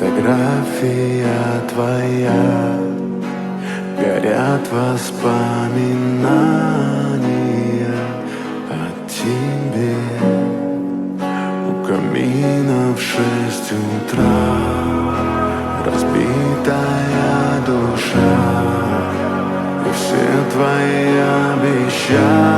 Фотография твоя, горят воспоминания о тебе. У камина в 6 утра разбитая душа, и все твои обещания